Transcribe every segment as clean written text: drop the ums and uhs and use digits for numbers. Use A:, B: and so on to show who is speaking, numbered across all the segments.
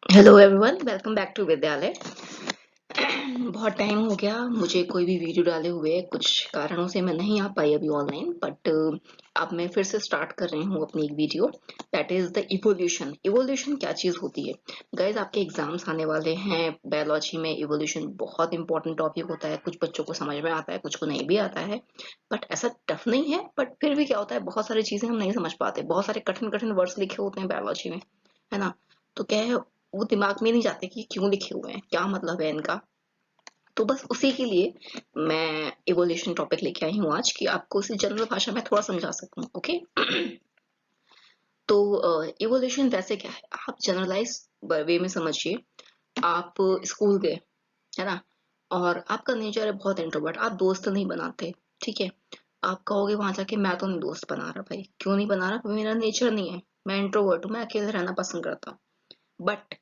A: Hello everyone, welcome back to Vidyalaya. बहुत time हो गया मुझे कोई भी वीडियो डाले हुए। कुछ कारणों से मैं नहीं आ पाई अभी ऑनलाइन, बट अब मैं फिर से स्टार्ट कर रही हूँ अपनी एक video. That is the evolution. Evolution क्या चीज होती है? गाइज, आपके एग्जाम्स आने वाले हैं। बायोलॉजी में इवोल्यूशन बहुत इंपॉर्टेंट टॉपिक होता है। कुछ बच्चों को समझ में आता है, कुछ को नहीं भी आता है, बट ऐसा टफ नहीं है। बट फिर भी क्या होता है, बहुत सारी चीजें हम नहीं समझ पाते। बहुत सारे कठिन कठिन वर्ड्स लिखे होते हैं बायोलॉजी में, है ना? तो क्या है, वो दिमाग में नहीं जाते कि क्यों लिखे हुए हैं, क्या मतलब है इनका। तो बस उसी के लिए मैं इवोल्यूशन टॉपिक लेके आई हूँ आज, कि आपको उसी जनरल भाषा में थोड़ा समझा सकूं। ओके। तो इवोल्यूशन वैसे क्या है, आप जनरलाइज वे में समझिए। आप स्कूल गए, है ना? और आपका नेचर है बहुत इंट्रोवर्ट, आप दोस्त नहीं बनाते। ठीक है। आप कहोगे वहां जाके, मैं तो नहीं दोस्त बना रहा। भाई क्यों नहीं बना रहा? मेरा नेचर नहीं है, मैं इंट्रोवर्ट हूँ, मैं अकेले रहना पसंद करता हूँ। बट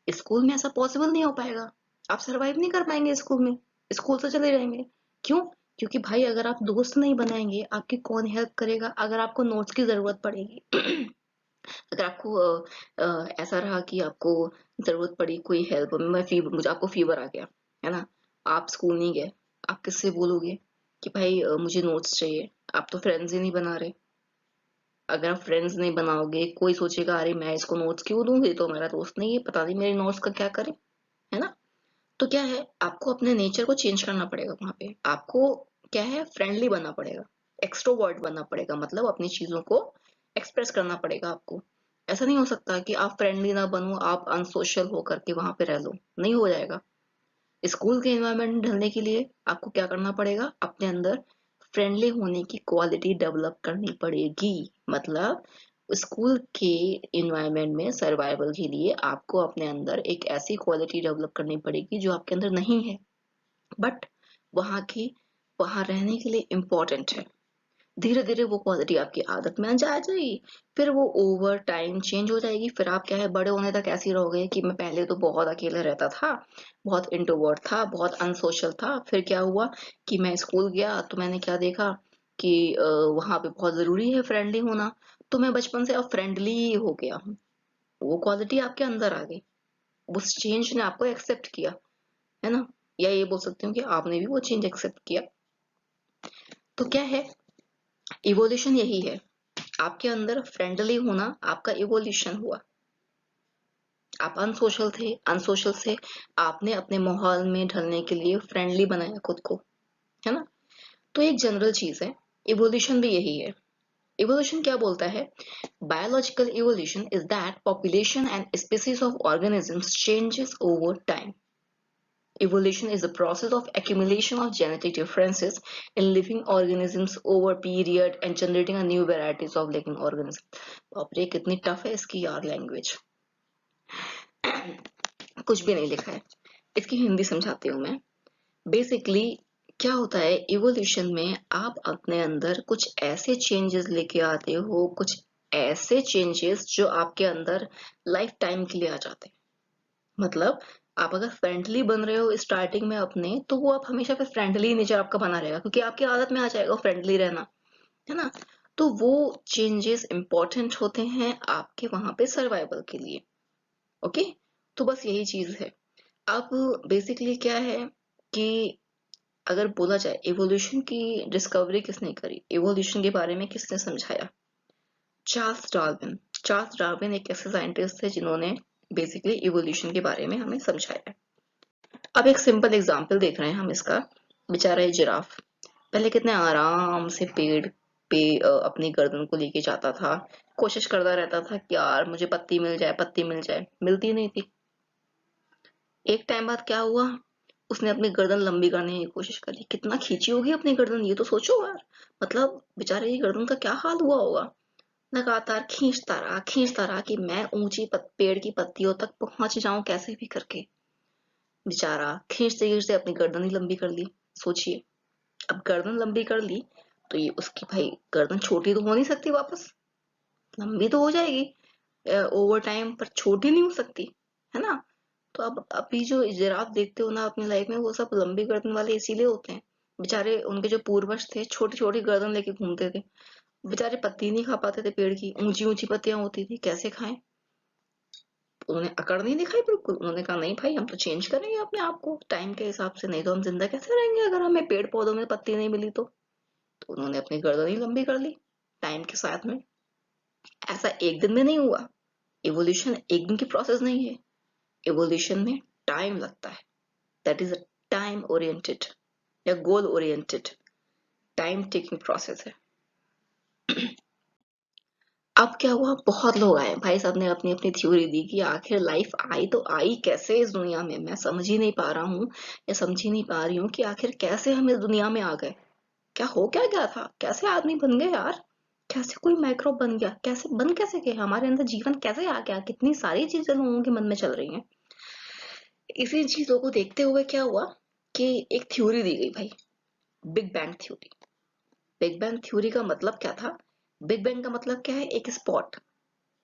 A: स्कूल में ऐसा पॉसिबल नहीं हो पाएगा। आप सरवाइव नहीं कर पाएंगे स्कूल में। स्कूल से चले जाएंगे। क्यों? क्योंकि भाई अगर आप दोस्त नहीं बनाएंगे, आपकी कौन हेल्प करेगा? अगर आपको नोट्स की जरूरत पड़ेगी, अगर आपको ऐसा रहा कि आपको जरूरत पड़ी कोई हेल्प, मैं फीवर, मुझे आपको फीवर आ गया, है ना? आप स्कूल नहीं गए, आप किससे बोलोगे कि भाई मुझे नोट्स चाहिए? आप तो फ्रेंड्स ही नहीं बना रहे। अगर आप फ्रेंड्स नहीं बनाओगे, कोई सोचेगा अरे मैं इसको नोट्स क्यों दूं, ये तो मेरा दोस्त नहीं है, पता नहीं मेरे नोट्स का क्या करे, है ना? तो क्या है, आपको अपने नेचर को चेंज करना पड़ेगा। वहां पे आपको क्या है, फ्रेंडली बनना पड़ेगा, एक्सट्रोवर्ट बनना पड़ेगा, मतलब अपनी चीजों को एक्सप्रेस करना पड़ेगा आपको। ऐसा नहीं हो सकता कि आप फ्रेंडली ना बनो, आप अनसोशल होकर के वहां पे रह लो, नहीं हो जाएगा। स्कूल के एनवायरनमेंट में ढलने के लिए आपको क्या करना पड़ेगा, अपने अंदर फ्रेंडली होने की क्वालिटी डेवलप करनी पड़ेगी। मतलब स्कूल के एनवायरनमेंट में सर्वाइवल के लिए आपको अपने अंदर एक ऐसी क्वालिटी डेवलप करनी पड़ेगी जो आपके अंदर नहीं है, बट वहां की वहां रहने के लिए इम्पोर्टेंट है। धीरे धीरे वो क्वालिटी आपकी आदत में आ जाएगी, फिर वो ओवर टाइम चेंज हो जाएगी। फिर आप क्या है, बड़े होने तक ऐसे ही रहोगे कि मैं पहले तो बहुत अकेले रहता था, बहुत इंट्रोवर्ट था, बहुत अनसोशल था। फिर क्या हुआ कि मैं स्कूल गया तो मैंने क्या देखा कि वहां पे बहुत जरूरी है फ्रेंडली होना। तो मैं बचपन से अब फ्रेंडली हो गया हूँ। वो क्वालिटी आपके अंदर आ गई, उस चेंज ने आपको एक्सेप्ट किया, है ना? या ये बोल सकती हूँ कि आपने भी वो चेंज एक्सेप्ट किया। तो क्या है, इवोल्यूशन यही है। आपके अंदर फ्रेंडली होना आपका इवोल्यूशन हुआ। आप अनसोशल थे, अनसोशल से आपने अपने माहौल में ढलने के लिए फ्रेंडली बनाया खुद को, है ना? तो एक जनरल चीज है, इवोल्यूशन भी यही है। इवोल्यूशन क्या बोलता है? Biological evolution is that population and species of organisms changes over time. Evolution is the process of accumulation of genetic differences in living organisms over period and generating a new varieties of living organisms. बाप रे, कितनी tough है इसकी यार language. कुछ भी नहीं लिखा है, इसकी हिंदी समझाती हूँ मैं। बेसिकली क्या होता है, इवोल्यूशन में आप अपने अंदर कुछ ऐसे चेंजेस लेके आते हो, कुछ ऐसे चेंजेस जो आपके अंदर लाइफ टाइम के लिए आ जाते हैं। मतलब आप अगर फ्रेंडली बन रहे हो स्टार्टिंग में अपने, तो वो आप हमेशा पे फ्रेंडली नेचर आपका बना रहेगा, क्योंकि आपकी आदत में आ जाएगा फ्रेंडली रहना, है ना? तो वो चेंजेस इंपॉर्टेंट होते हैं आपके वहां पे सर्वाइवल के लिए। ओके। तो बस यही चीज है। अब बेसिकली क्या है कि अगर बोला जाए इवोल्यूशन की डिस्कवरी किसने करी, इवोल्यूशन के बारे में किसने समझाया? Charles Darwin. चार्ल्स डार्विन एक ऐसे साइंटिस्ट थे जिन्होंने बेसिकली इवोल्यूशन के बारे में हमें समझाया। अब एक सिंपल एग्जांपल देख रहे हैं हम इसका। बेचारा ये जिराफ पहले कितने आराम से पेड़ पे अपनी गर्दन को लेके जाता था, कोशिश करता रहता था कि यार मुझे पत्ती मिल जाए, पत्ती मिल जाए, मिलती नहीं थी। एक टाइम बाद क्या हुआ, उसने अपनी गर्दन लंबी करने की कोशिश करी। कितना खींची होगी अपनी गर्दन, ये तो सोचो यार। मतलब बेचारे की गर्दन का क्या हाल हुआ होगा। लगातार खींचता रहा कि मैं ऊंची पेड़ की पत्तियों तक पहुंच जाऊं कैसे भी करके। बेचारा खींचते खींचते अपनी गर्दन ही लंबी कर ली। सोचिए, अब गर्दन लंबी कर ली तो ये उसकी भाई गर्दन छोटी तो हो नहीं सकती वापस, लंबी तो हो जाएगी ओवर टाइम, पर छोटी नहीं हो सकती, है ना? तो अब अभी जो जिराफ देखते हो ना अपनी लाइफ में, वो सब लंबी गर्दन वाले इसीलिए होते हैं। बेचारे उनके जो पूर्वज थे छोटी छोटी गर्दन लेके घूमते थे। बेचारे पत्ती नहीं खा पाते थे, पेड़ की ऊंची ऊंची पत्तियां होती थी, कैसे खाएं? उन्होंने अकड़ नहीं दिखाई बिल्कुल। उन्होंने कहा नहीं भाई, हम तो चेंज करेंगे अपने आप को टाइम के हिसाब से, नहीं तो हम जिंदा कैसे रहेंगे अगर हमें पेड़ पौधों में पत्ती नहीं मिली तो उन्होंने अपनी गर्दन ही लंबी कर ली टाइम के साथ में। ऐसा एक दिन में नहीं हुआ। इवोल्यूशन एक दिन की प्रोसेस नहीं है। इवोल्यूशन में टाइम लगता है। That is a time oriented या goal oriented time taking process है। अब क्या हुआ, बहुत लोग आए भाई साहब ने अपनी अपनी थ्योरी दी कि आखिर लाइफ आई तो आई कैसे इस दुनिया में। मैं समझ ही नहीं पा रहा हूँ या समझ ही नहीं पा रही हूँ कि आखिर कैसे हम इस दुनिया में आ गए। क्या हो क्या गया था, कैसे आदमी बन गए यार, कैसे कोई माइक्रोब बन गया, कैसे बन कैसे गए, हमारे अंदर जीवन कैसे आ गया। कितनी सारी चीजें लोगों के मन में चल रही हैं। इसी चीजों को देखते हुए क्या हुआ कि एक थ्योरी दी गई भाई, big bang theory. Big bang theory का मतलब क्या था? बिग बैंग का मतलब क्या है? एक स्पॉट,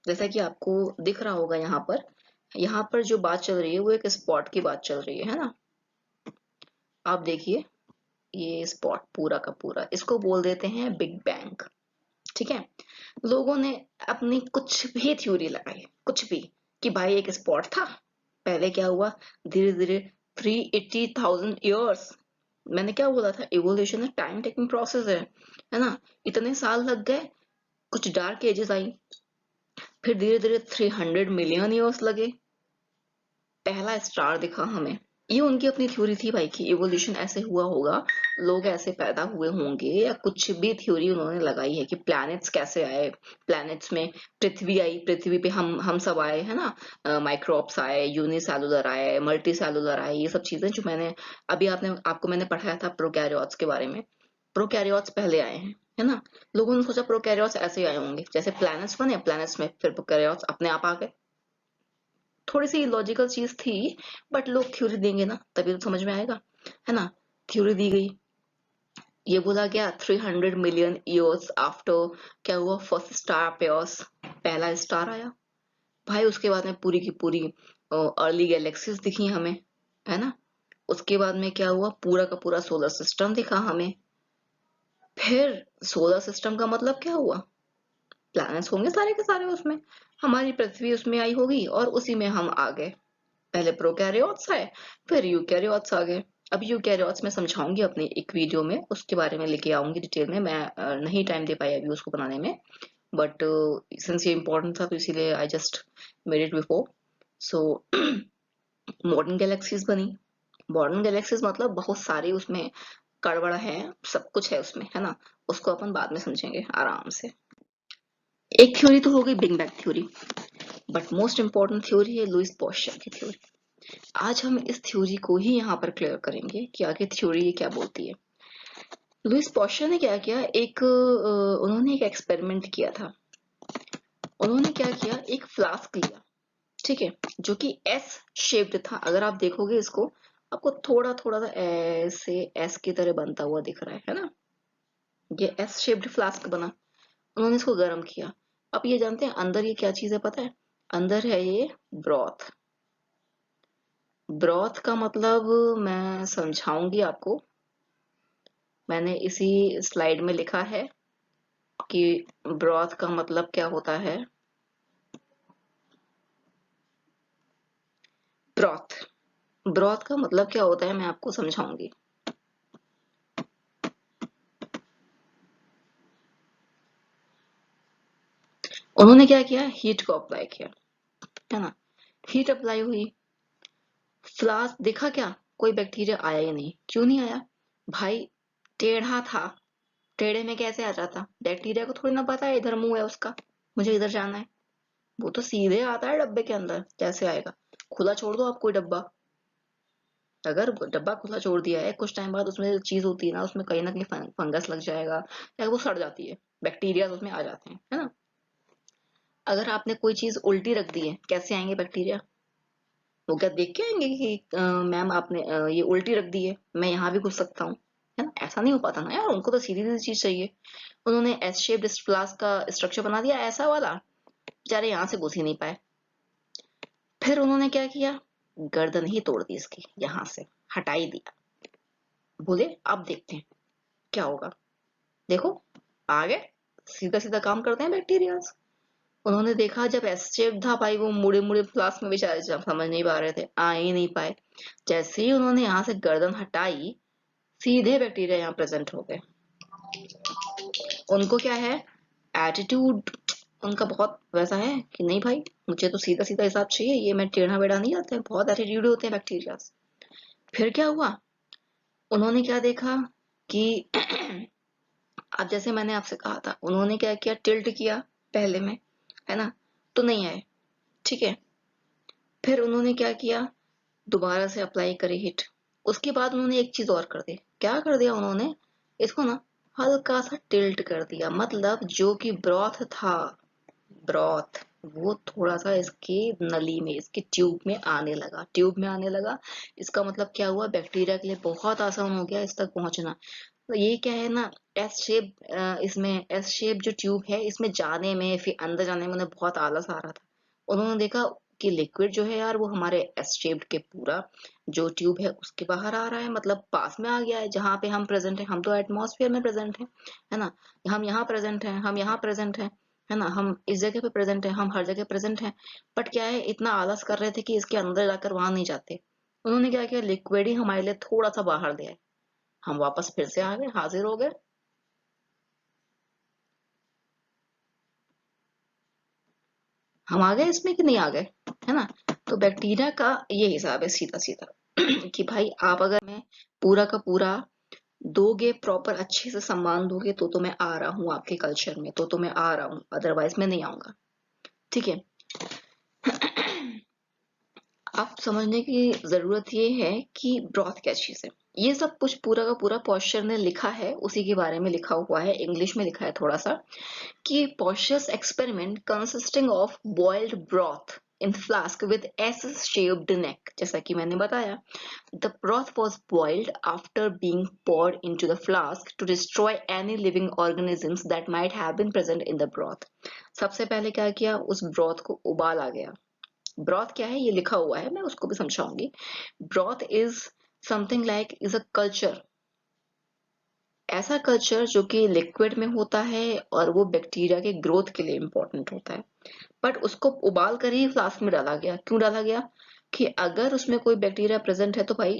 A: जैसा कि आपको दिख रहा होगा यहाँ पर जो बात चल रही है वो एक स्पॉट की बात चल रही है ना। आप देखिए, ये स्पॉट पूरा का पूरा, इसको बोल देते हैं बिग बैंग। ठीक है। लोगों ने अपनी कुछ भी थ्योरी लगाई, कुछ भी, कि भाई एक स्पॉट था, पहले क्या हुआ, धीरे धीरे 380,000 ईयर्स, मैंने क्या बोला था, इवोल्यूशन टाइम टेकिंग प्रोसेस है ना। इतने साल लग गए, कुछ डार्क एजेस आई, फिर धीरे धीरे 300 मिलियन ईयर्स लगे, पहला स्टार दिखा हमें। ये उनकी अपनी थ्योरी थी भाई कि इवोल्यूशन ऐसे हुआ होगा, लोग ऐसे पैदा हुए होंगे, या कुछ भी थ्योरी उन्होंने लगाई है कि प्लैनेट्स कैसे आए, प्लैनेट्स में पृथ्वी आई, पृथ्वी पे हम सब आए है ना, माइक्रोब्स आए, यूनिसेलुलर आए, मल्टी सेलुलर आए, ये सब चीजें जो मैंने अभी आपको मैंने पढ़ाया था प्रोकैरियोट्स के बारे में। प्रोकैरियोट्स पहले आए हैं, है ना। लोगों ने सोचा प्रोकैरियोट्स ऐसे आए होंगे, जैसे प्लैनेट्स बने, प्लैनेट्स में फिर प्रोकैरियोट्स अपने आप आ गए। थोड़ी सी लॉजिकल चीज थी, बट लोग थ्योरी देंगे ना तभी तो समझ में आएगा, है ना। थ्योरी दी गई, ये बोला गया 300 मिलियन ईयर्स आफ्टर क्या हुआ, फर्स्ट स्टार अपियर्स, पहला स्टार आया भाई। उसके बाद में पूरी की पूरी अर्ली गैलेक्सीज दिखी हमें, है ना। उसके बाद में क्या हुआ, पूरा का पूरा सोलर सिस्टम दिखा हमें। फिर सोलर सिस्टम का मतलब क्या हुआ, प्लैनेट्स होंगे सारे के सारे उसमें, हमारी पृथ्वी उसमें आई होगी और उसी में हम आ गए। पहले प्रोकैरियोट्स आए, फिर यूकैरियोट्स आ गए। अब यूकैरियोट्स मैं समझाऊंगी अपनी एक वीडियो में, उसके बारे में लेके आऊंगी डिटेल में। मैं नहीं टाइम दे पाई अभी उसको बनाने में, बट सिंस ये इम्पोर्टेंट था तो इसीलिए I just made it before. So modern galaxies बनी। मॉडर्न गैलेक्सीज मतलब बहुत सारी उसमें कड़बड़ है, सब कुछ है उसमें, है ना। उसको अपन बाद में समझेंगे आराम से। एक थ्योरी तो हो गई big bang theory, but most important theory है लुईस पॉस्चर की थ्योरी। आज हम इस थ्योरी को ही यहाँ पर क्लियर करेंगे कि आगे थ्योरी ये क्या बोलती है। लुईस पॉस्चर ने क्या किया, उन्होंने एक एक्सपेरिमेंट किया था। उन्होंने क्या किया, एक फ्लास्क लिया, ठीक है, जो कि एस शेप्ड था। अगर आप देखोगे इसको, आपको थोड़ा थोड़ा सा ऐसे एस की तरह बनता हुआ दिख रहा है ना। ये एस शेप्ड फ्लास्क बना। उन्होंने इसको गर्म किया। अब ये जानते हैं अंदर ये क्या चीज है पता है? अंदर है ये ब्रॉथ। ब्रॉथ का मतलब मैं समझाऊंगी आपको। मैंने इसी स्लाइड में लिखा है कि ब्रॉथ का मतलब क्या होता है। ब्रॉथ, ब्रॉथ का मतलब क्या होता है मैं आपको समझाऊंगी। उन्होंने क्या किया, हीट को अप्लाई किया, है ना। हीट अप्लाई हुई, फ्लास्क देखा, क्या कोई बैक्टीरिया आया ही नहीं। क्यों नहीं आया भाई? टेढ़ा था, टेढ़े में कैसे आ जाता? बैक्टीरिया को थोड़ी ना पता है इधर मुंह है उसका, मुझे इधर जाना है। वो तो सीधे आता है डब्बे के अंदर, कैसे आएगा? खुला छोड़ दो आप कोई डब्बा, अगर डब्बा खुला छोड़ दिया है, कुछ टाइम बाद उसमें चीज होती है ना, उसमें कहीं ना कहीं फंगस लग जाएगा या वो सड़ जाती है, बैक्टीरिया उसमें आ जाते हैं, है ना। अगर आपने कोई चीज उल्टी रख दी है, कैसे आएंगे बैक्टीरिया? वो क्या देख के आएंगे कि मैम आपने ये उल्टी रख दी है, मैं यहाँ भी घुस सकता हूँ, है ना। ऐसा नहीं हो पाता ना यार, उनको तो सीधी सीधी चीज चाहिए। उन्होंने एस शेप्ड फ्लास्क का स्ट्रक्चर बना दिया ऐसा वाला, बेचारे यहाँ से घुस ही नहीं पाए। फिर उन्होंने क्या किया, गर्दन ही तोड़ दी इसकी, यहाँ से हटाई दिया। बोले अब देखते हैं क्या होगा। देखो आ गए, सीधा सीधा काम करते हैं बैक्टीरिया। उन्होंने देखा जब एस शेप था भाई, वो मुड़े मुड़े फ्लास्क में बेचारे समझ नहीं पा रहे थे, आ ही नहीं पाए। जैसे ही उन्होंने यहाँ से गर्दन हटाई, सीधे बैक्टीरिया यहाँ प्रेजेंट हो गए। उनको क्या है, एटीट्यूड उनका बहुत वैसा है कि नहीं भाई, मुझे तो सीधा सीधा हिसाब चाहिए, ये मैं टेढ़ा बेढ़ा नहीं जाते, बहुत एटीट्यूड होते हैं बैक्टीरिया। फिर क्या हुआ, उन्होंने क्या देखा कि अब जैसे मैंने आपसे कहा था, उन्होंने क्या किया, टिल्ट किया पहले में, है ना, तो नहीं आए, ठीक है। फिर उन्होंने क्या किया, दोबारा से अप्लाई करे हिट। उसके बाद उन्होंने एक चीज और कर दी, क्या कर दिया उन्होंने, इसको ना हल्का सा टिल्ट कर दिया, मतलब जो कि ब्रॉथ था, ब्रॉथ वो थोड़ा सा इसके नली में, इसके ट्यूब में आने लगा, ट्यूब में आने लगा। इसका मतलब क्या हुआ, बैक्टीरिया के लिए बहुत आसान हो गया इस तक पहुंचना। तो ये क्या है ना, एस शेप, इसमें एस शेप जो ट्यूब है, इसमें जाने में फिर अंदर जाने में उन्हें बहुत आलस आ रहा था। उन्होंने देखा कि लिक्विड जो है यार, वो हमारे एस शेप्ड के पूरा जो ट्यूब है उसके बाहर आ रहा है, मतलब पास में आ गया है जहां पे हम प्रेजेंट है। हम तो एटमॉस्फेयर में प्रेजेंट है ना, हम यहाँ प्रेजेंट है, हम यहाँ प्रेजेंट है ना, हम इस जगह पे प्रेजेंट है, हम हर जगह प्रेजेंट है। बट क्या है, इतना आलस कर रहे थे कि इसके अंदर जाकर वहां नहीं जाते। उन्होंने क्या किया, लिक्विड ही हमारे लिए थोड़ा सा बाहर दिया है, हम वापस फिर से आ गए, हाजिर हो गए। हम आ गए इसमें कि नहीं आ गए, है ना। तो बैक्टीरिया का ये हिसाब है सीधा सीधा कि भाई आप अगर मैं पूरा का पूरा दोगे, प्रॉपर अच्छे से सम्मान दोगे, तो मैं आ रहा हूँ आपके कल्चर में, तो मैं आ रहा हूँ, अदरवाइज मैं नहीं आऊंगा, ठीक है। अब समझने की जरूरत ये है कि ब्रॉथ क्या चीज है। ये सब कुछ पूरा का पूरा पॉस्चर ने लिखा है, उसी के बारे में लिखा हुआ है, इंग्लिश में लिखा है थोड़ा सा, कि Porsche's experiment consisting of boiled broth in flask with S-shaped neck, जैसा कि मैंने बताया, the broth was boiled after being poured into the flask to destroy any living organisms that might have been present in the broth। सबसे पहले क्या किया, उस broth को उबाला गया। ब्रॉथ क्या है ये लिखा हुआ है, मैं उसको भी समझाऊंगी। Broth is something like, is a culture, ऐसा कल्चर जो कि लिक्विड में होता है और वो बैक्टीरिया के ग्रोथ के लिए इंपॉर्टेंट होता है। बट उसको उबाल कर ही फ्लास्क में डाला गया, क्यों डाला गया, कि अगर उसमें कोई बैक्टीरिया प्रेजेंट है तो भाई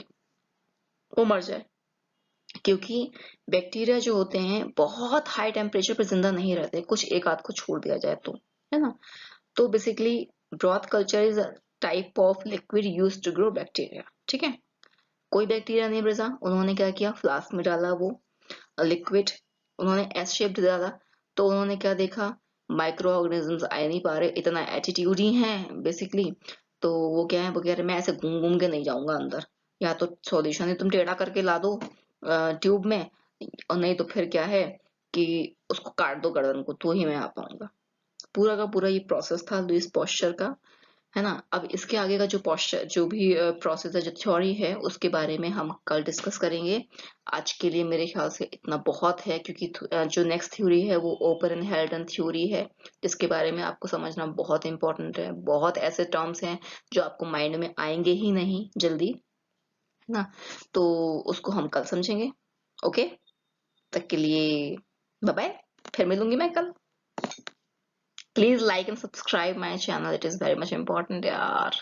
A: वो मर जाए। क्योंकि बैक्टीरिया जो होते हैं बहुत हाई टेम्परेचर पर जिंदा नहीं रहते, कुछ एक आध को छोड़ दिया जाए तो, है ना। तो basically broth culture is type of liquid use to grow bacteria, ठीक है। कोई बैक्टीरिया नहीं बचा, उन्होंने क्या किया, फ्लास्क में डाला वो लिक्विड, उन्होंने एस शेप्ड डाला। तो उन्होंने क्या देखा, माइक्रो ऑर्गेनिजम्स आ नहीं पा रहे, इतना एटीट्यूड ही है बेसिकली। तो वो क्या है, वो कह रहे मैं ऐसे घूम घूम के नहीं जाऊंगा अंदर, या तो सॉल्यूशन ही तुम टेढ़ा करके ला दो ट्यूब में, और नहीं तो फिर क्या है कि उसको काट दो गर्दन को, तो ही मैं आ पाऊंगा। पूरा का पूरा ये प्रोसेस था लुईस पॉस्चर का, है ना। अब इसके आगे का जो पोस्चर, जो भी प्रोसेस है, जो थ्योरी है, उसके बारे में हम कल डिस्कस करेंगे। आज के लिए मेरे ख्याल से इतना बहुत है, क्योंकि जो नेक्स्ट थ्योरी है वो ओपन इनहेरिटेंस थ्योरी है, जिसके बारे में आपको समझना बहुत इंपॉर्टेंट है। बहुत ऐसे टर्म्स हैं जो आपको माइंड में आएंगे ही नहीं जल्दी, है ना। तो उसको हम कल समझेंगे। ओके, तक के लिए बाय बाय, फिर मिलूंगी मैं कल। Please like and subscribe my channel, it is very much important यार।